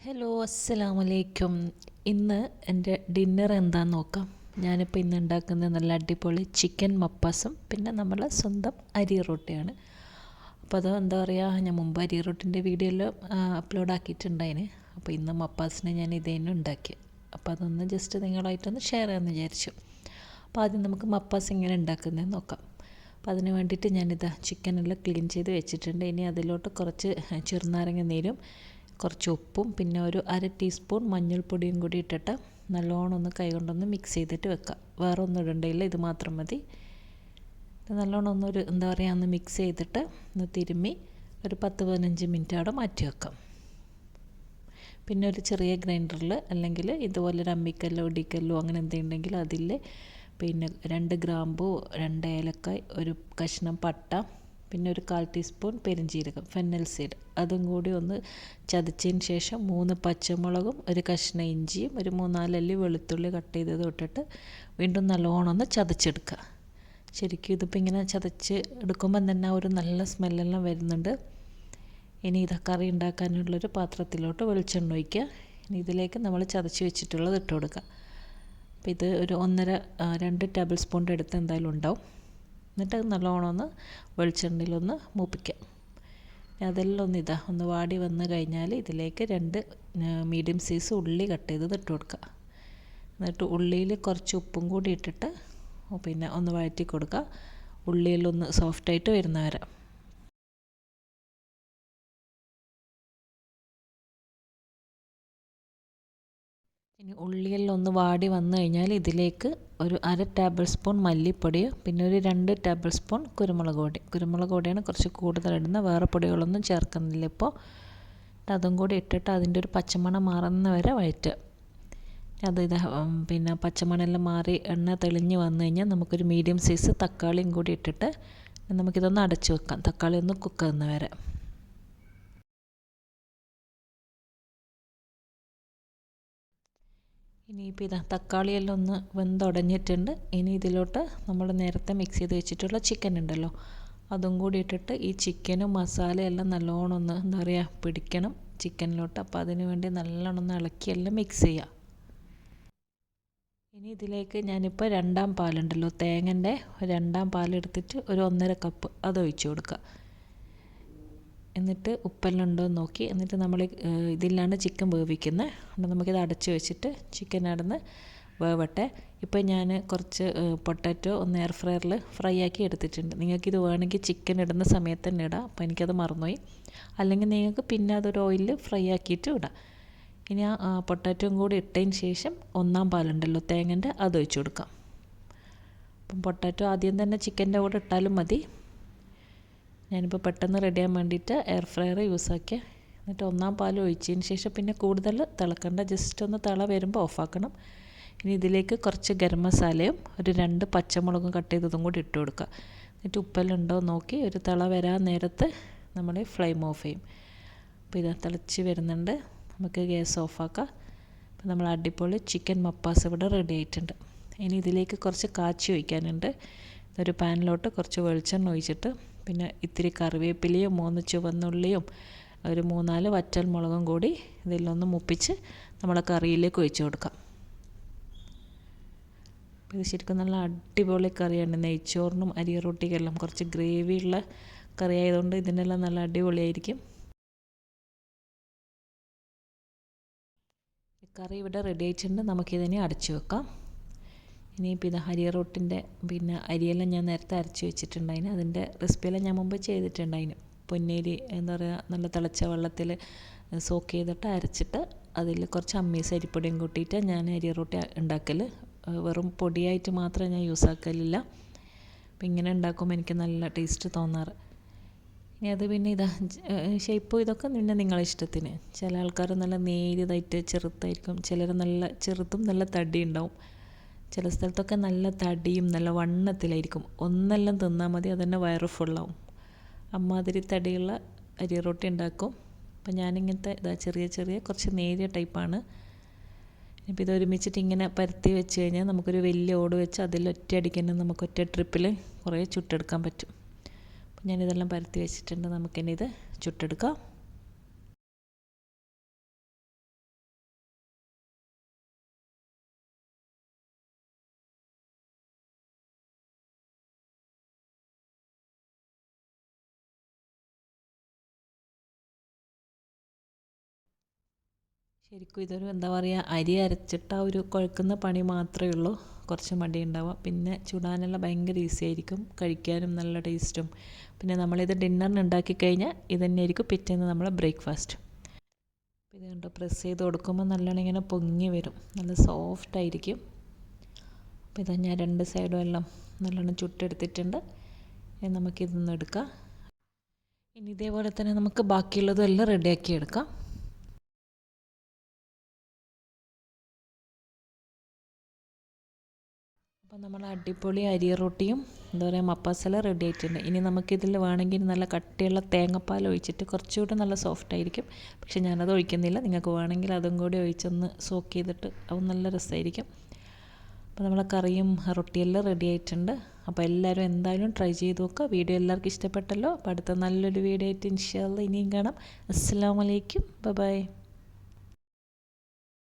Hello, അസ്സലാമലൈക്കും. ഇന്ന് എൻ്റെ ഡിന്നർ എന്താണെന്ന് നോക്കാം. ഞാനിപ്പോൾ ഇന്ന് ഉണ്ടാക്കുന്നത് നല്ല അടിപൊളി ചിക്കൻ മപ്പാസും പിന്നെ നമ്മളെ സ്വന്തം അരി റൊട്ടിയാണ്. അപ്പോൾ അത് എന്താ പറയുക, ഞാൻ മുമ്പ് അരി റൊട്ടിൻ്റെ വീഡിയോയിൽ അപ്ലോഡ് ആക്കിയിട്ടുണ്ടായിന്. അപ്പോൾ ഇന്ന് മപ്പാസിനെ ഞാൻ ഇതേനും ഉണ്ടാക്കി. അപ്പോൾ അതൊന്ന് ജസ്റ്റ് നിങ്ങളായിട്ടൊന്ന് ഷെയർ ചെയ്യാമെന്ന് വിചാരിച്ചു. അപ്പോൾ ആദ്യം നമുക്ക് മപ്പാസ് എങ്ങനെ ഉണ്ടാക്കുന്നതെന്ന് നോക്കാം. അപ്പോൾ അതിന് വേണ്ടിയിട്ട് ഞാനിതാ ചിക്കനെല്ലാം ക്ലീൻ ചെയ്ത് വെച്ചിട്ടുണ്ട്. ഇനി അതിലോട്ട് കുറച്ച് ചെറുനാരങ്ങ നീരും കുറച്ച് ഉപ്പും പിന്നെ ഒരു 1/2 ടീസ്പൂൺ മഞ്ഞൾപ്പൊടിയും കൂടി ഇട്ടിട്ട് നല്ലോണം ഒന്ന് കൈകൊണ്ടൊന്ന് മിക്സ് ചെയ്തിട്ട് വെക്കുക. വേറെ ഒന്നും ഇടേണ്ടയില്ല, ഇത് മാത്രം മതി. നല്ലോണം ഒന്നൊരു എന്താ പറയുക ഒന്ന് മിക്സ് ചെയ്തിട്ട് ഒന്ന് തിരുമ്മി ഒരു 10-15 മിനിറ്റ് അവിടെ മാറ്റി വെക്കാം. പിന്നെ ഒരു ചെറിയ ഗ്രൈൻഡറിൽ അല്ലെങ്കിൽ ഇതുപോലെ ഒരു അമ്മിക്കല്ലോ ഇടിക്കല്ലോ അങ്ങനെ എന്തെങ്കിലും അതിൽ പിന്നെ 2 ഗ്രാമ്പൂ, 2 ഏലക്കായ്, ഒരു കഷ്ണം പട്ട, പിന്നെ ഒരു 1/4 ടീസ്പൂൺ പെരുംജീരകം ഫെന്നൽ സീഡ് അതും കൂടി ഒന്ന് ചതച്ചതിന് ശേഷം 3 പച്ചമുളകും ഒരു കഷ്ണം ഇഞ്ചിയും ഒരു 3-4 അല്ലി വെളുത്തുള്ളി കട്ട് ചെയ്തത് ഇട്ടിട്ട് വീണ്ടും നല്ലോണം ഒന്ന് ചതച്ചെടുക്കുക. ശരിക്കും ഇതിപ്പോൾ ഇങ്ങനെ ചതച്ച് എടുക്കുമ്പം തന്നെ ഒരു നല്ല സ്മെല്ലെല്ലാം വരുന്നുണ്ട്. ഇനി ഇത് കറി ഉണ്ടാക്കാനുള്ളൊരു പാത്രത്തിലോട്ട് വെളിച്ചെണ്ണ ഒഴിക്കുക. ഇനി ഇതിലേക്ക് നമ്മൾ ചതച്ച് വെച്ചിട്ടുള്ളത് ഇട്ട് കൊടുക്കുക. അപ്പോൾ ഇത് ഒരു 1.5-2 ടേബിൾ സ്പൂണിൻ്റെ അടുത്ത് എന്തായാലും ഉണ്ടാവും. എന്നിട്ട് അത് നല്ലോണം ഒന്ന് വെളിച്ചെണ്ണയിലൊന്ന് മൂപ്പിക്കാം. അതെല്ലാം ഒന്ന് വാടി വന്ന് കഴിഞ്ഞാൽ ഇതിലേക്ക് 2 മീഡിയം സൈസ് ഉള്ളി കട്ട് ചെയ്തത് ഇട്ട് കൊടുക്കുക. എന്നിട്ട് ഉള്ളിയിൽ കുറച്ച് ഉപ്പും കൂടി ഇട്ടിട്ട് പിന്നെ ഒന്ന് വഴറ്റി കൊടുക്കുക, ഉള്ളിയിലൊന്ന് സോഫ്റ്റായിട്ട് വരുന്നവരെ. ഇനി ഉള്ളിയെല്ലാം ഒന്ന് വാടി വന്നു കഴിഞ്ഞാൽ ഇതിലേക്ക് ഒരു 1/2 ടേബിൾ സ്പൂൺ മല്ലിപ്പൊടിയോ പിന്നെ ഒരു 2 ടേബിൾ സ്പൂൺ കുരുമുളക് പൊടിയാണ് കുറച്ച് കൂടുതൽ ഇടുന്നത്. വേറെ പൊടികളൊന്നും ചേർക്കുന്നില്ല ഇപ്പോൾ. അതും കൂടി ഇട്ടിട്ട് അതിൻ്റെ ഒരു പച്ചമണം മാറുന്ന വരെ വഴറ്റുക. പിന്നെ പച്ചമണമെല്ലാം മാറി എണ്ണ തെളിഞ്ഞ് വന്നു കഴിഞ്ഞാൽ നമുക്കൊരു മീഡിയം സൈസ് തക്കാളിയും കൂടി ഇട്ടിട്ട് നമുക്കിതൊന്ന് അടച്ചു വെക്കാം, തക്കാളി ഒന്ന് കുക്കാകുന്ന വരെ. ഇനിയിപ്പോൾ തക്കാളിയെല്ലാം ഒന്ന് വെന്തുടഞ്ഞിട്ടുണ്ട്. ഇനി ഇതിലോട്ട് നമ്മൾ നേരത്തെ മിക്സ് ചെയ്ത് വെച്ചിട്ടുള്ള ചിക്കൻ ഉണ്ടല്ലോ അതും കൂടി ഇട്ടിട്ട് ഈ ചിക്കനും മസാലയെല്ലാം നല്ലോണം ഒന്ന് എന്താ പറയുക പിടിക്കണം ചിക്കനിലോട്ട്. അപ്പോൾ അതിന് വേണ്ടി നല്ലോണം ഒന്ന് ഇളക്കിയെല്ലാം മിക്സ് ചെയ്യുക. ഇനി ഇതിലേക്ക് ഞാനിപ്പോൾ 2ാം പാലുണ്ടല്ലോ തേങ്ങൻ്റെ 2ാം പാലെടുത്തിട്ട് ഒരു 1.5 കപ്പ് അത് ഒഴിച്ച് കൊടുക്കുക. എന്നിട്ട് ഉപ്പെല്ലാം ഉണ്ടോ എന്ന് നോക്കി എന്നിട്ട് നമ്മൾ ഇതിലാണ് ചിക്കൻ വേവിക്കുന്നത്. അപ്പോൾ നമുക്കിത് അടച്ച് വെച്ചിട്ട് ചിക്കൻ അടന്ന് വേവട്ടെ. ഇപ്പോൾ ഞാൻ കുറച്ച് പൊട്ടാറ്റോ ഒന്ന് എയർ ഫ്രയറിൽ ഫ്രൈ ആക്കി എടുത്തിട്ടുണ്ട്. നിങ്ങൾക്കിത് വേണമെങ്കിൽ ചിക്കൻ ഇടുന്ന സമയത്ത് തന്നെ ഇടാം. അപ്പോൾ എനിക്കത് മറന്നുപോയി. അല്ലെങ്കിൽ നിങ്ങൾക്ക് പിന്നെ അതൊരു ഓയിലിൽ ഫ്രൈ ആക്കിയിട്ട് ഇടാം. ഇനി ആ പൊട്ടാറ്റോയും കൂടി ഇട്ടതിന് ശേഷം 1ാം പാലുണ്ടല്ലോ തേങ്ങൻ്റെ അത് ഒഴിച്ച് കൊടുക്കാം. അപ്പം പൊട്ടാറ്റോ ആദ്യം തന്നെ ചിക്കൻ്റെ കൂടെ ഇട്ടാലും മതി. ഞാനിപ്പോൾ പെട്ടെന്ന് റെഡിയാൻ വേണ്ടിയിട്ട് എയർ ഫ്രയർ യൂസാക്കിയ. എന്നിട്ട് 1ാം പാൽ ഒഴിച്ചതിന് ശേഷം പിന്നെ കൂടുതൽ തിളക്കണ്ട, ജസ്റ്റ് ഒന്ന് തിള വരുമ്പോൾ ഓഫാക്കണം. ഇനി ഇതിലേക്ക് കുറച്ച് ഗരം മസാലയും ഒരു 2 പച്ചമുളകും കട്ട് ചെയ്തതും കൂടി ഇട്ട് കൊടുക്കുക. എന്നിട്ട് ഉപ്പെല്ലാം ഉണ്ടോ നോക്കി ഒരു തിള വരാൻ നേരത്ത് നമ്മൾ ഫ്ലെയിം ഓഫ് ചെയ്യും. അപ്പോൾ ഇത് തിളച്ച് വരുന്നുണ്ട്, നമുക്ക് ഗ്യാസ് ഓഫാക്കാം. അപ്പോൾ നമ്മൾ അടിപൊളി ചിക്കൻ മപ്പാസ് ഇവിടെ റെഡി ആയിട്ടുണ്ട്. ഇനി ഇതിലേക്ക് കുറച്ച് കാച്ചി ഒഴിക്കാനുണ്ട്. ഒരു പാനിലോട്ട് കുറച്ച് വെളിച്ചെണ്ണ ഒഴിച്ചിട്ട് പിന്നെ ഇത്തിരി കറിവേപ്പിലയും 3 ചുവന്നുള്ളിയും ഒരു 3-4 വറ്റൽ മുളകും കൂടി ഇതിലൊന്ന് മുപ്പിച്ച് നമ്മളെ കറിയിലേക്ക് ഒഴിച്ച് കൊടുക്കാം. ഇത് ശരിക്കും നല്ല അടിപൊളി കറിയാണ്. നെയ്ച്ചോറിനും അരി റൊട്ടിക്കെല്ലാം കുറച്ച് ഗ്രേവിയുള്ള കറി ആയതുകൊണ്ട് ഇതിനെല്ലാം നല്ല അടിപൊളിയായിരിക്കും. കറി ഇവിടെ റെഡി ആയിട്ടുണ്ട്, നമുക്കിതിനെ അടച്ചു വെക്കാം. ഇനിയിപ്പോൾ ഇത് അരി റൊട്ടിൻ്റെ പിന്നെ അരിയെല്ലാം ഞാൻ നേരത്തെ അരച്ച് വെച്ചിട്ടുണ്ടായിന്. അതിൻ്റെ റെസിപ്പിയെല്ലാം ഞാൻ മുമ്പ് ചെയ്തിട്ടുണ്ടായിന്. പൊന്നേരി എന്താ പറയുക നല്ല തിളച്ച വെള്ളത്തിൽ സോക്ക് ചെയ്തിട്ട് അരച്ചിട്ട് അതിൽ കുറച്ച് അമ്മീസ് അരിപ്പൊടിയും കൂട്ടിയിട്ട് ഞാൻ അരി റൊട്ടി ഉണ്ടാക്കൽ. വെറും പൊടിയായിട്ട് മാത്രമേ ഞാൻ യൂസ് ആക്കലില്ല. അപ്പോൾ ഇങ്ങനെ ഉണ്ടാക്കുമ്പോൾ എനിക്ക് നല്ല ടേസ്റ്റ് തോന്നാറ്. ഇനി അത് പിന്നെ ഷേപ്പും ഇതൊക്കെ പിന്നെ നിങ്ങളെ ഇഷ്ടത്തിന്. ചില ആൾക്കാർ നല്ല നേരിയതായിട്ട് ചെറുതായിരിക്കും, ചിലർ നല്ല ചെറുതും നല്ല തടി ഉണ്ടാവും. ചില സ്ഥലത്തൊക്കെ നല്ല തടിയും നല്ല വണ്ണത്തിലായിരിക്കും. ഒന്നെല്ലാം തിന്നാൽ മതി, അതന്നെ വയറ് ഫുള്ളാവും. അമ്മാതിരി തടിയുള്ള അരി റൊട്ടി ഉണ്ടാക്കും. അപ്പം ഞാനിങ്ങനത്തെ ചെറിയ കുറച്ച് നേരിയ ടൈപ്പാണ്. ഇപ്പോൾ ഇത് ഒരുമിച്ചിട്ട് ഇങ്ങനെ പരത്തി വെച്ച് കഴിഞ്ഞാൽ നമുക്കൊരു വലിയ ഓട് വെച്ച് അതിൽ ഒറ്റയടിക്ക് തന്നെ നമുക്ക് ഒറ്റ ട്രിപ്പിൽ കുറേ ചുട്ടെടുക്കാൻ പറ്റും. അപ്പം ഞാനിതെല്ലാം പരത്തി വെച്ചിട്ടുണ്ട്, നമുക്കിനി ഇത് ചുട്ടെടുക്കാം. ശരിക്കും ഇതൊരു എന്താ പറയുക, അരി അരച്ചിട്ട് ആ ഒരു കുഴക്കുന്ന പണി മാത്രമേ ഉള്ളൂ കുറച്ച് മടി ഉണ്ടാവുക. പിന്നെ ചുടാനെല്ലാം ഭയങ്കര ഈസി ആയിരിക്കും, കഴിക്കാനും നല്ല ടേസ്റ്റും. പിന്നെ നമ്മളിത് ഡിന്നറിന് ഉണ്ടാക്കി കഴിഞ്ഞാൽ ഇത് തന്നെയായിരിക്കും പിറ്റേന്ന് നമ്മളെ ബ്രേക്ക്ഫാസ്റ്റ്. ഇത് കണ്ടോ, പ്രസ് ചെയ്ത് കൊടുക്കുമ്പോൾ നല്ലോണം ഇങ്ങനെ പൊങ്ങി വരും, നല്ല സോഫ്റ്റ് ആയിരിക്കും. അപ്പോൾ ഇതാ ഞാൻ 2 സൈഡും എല്ലാം നല്ലോണം ചുട്ടെടുത്തിട്ടുണ്ട്. ഇനി നമുക്കിതൊന്ന് എടുക്കാം. ഇനി ഇതേപോലെ തന്നെ നമുക്ക് ബാക്കിയുള്ളതും എല്ലാം റെഡിയാക്കി എടുക്കാം. അപ്പോൾ നമ്മൾ അടിപൊളി അരി റൊട്ടിയും എന്താ പറയുക മപ്പാസെല്ലാം റെഡി ആയിട്ടുണ്ട്. ഇനി നമുക്കിതിൽ വേണമെങ്കിൽ നല്ല കട്ടിയുള്ള തേങ്ങാപ്പാൽ ഒഴിച്ചിട്ട് കുറച്ചുകൂടി നല്ല സോഫ്റ്റ് ആയിരിക്കും. പക്ഷെ ഞാനത് ഒഴിക്കുന്നില്ല, നിങ്ങൾക്ക് വേണമെങ്കിൽ അതും കൂടി ഒഴിച്ചൊന്ന് സോക്ക് ചെയ്തിട്ട് അതും നല്ല രസമായിരിക്കും. അപ്പോൾ നമ്മളെ കറിയും റൊട്ടിയെല്ലാം റെഡി ആയിട്ടുണ്ട്. അപ്പോൾ എല്ലാവരും എന്തായാലും ട്രൈ ചെയ്ത് നോക്കുക. വീഡിയോ എല്ലാവർക്കും ഇഷ്ടപ്പെട്ടല്ലോ. അപ്പോൾ അടുത്ത നല്ലൊരു വീഡിയോ ആയിട്ട് ഇൻഷാ അല്ലാഹ് ഇനിയും കാണാം. അസ്സലാമു അലൈക്കും, ബൈ ബൈ.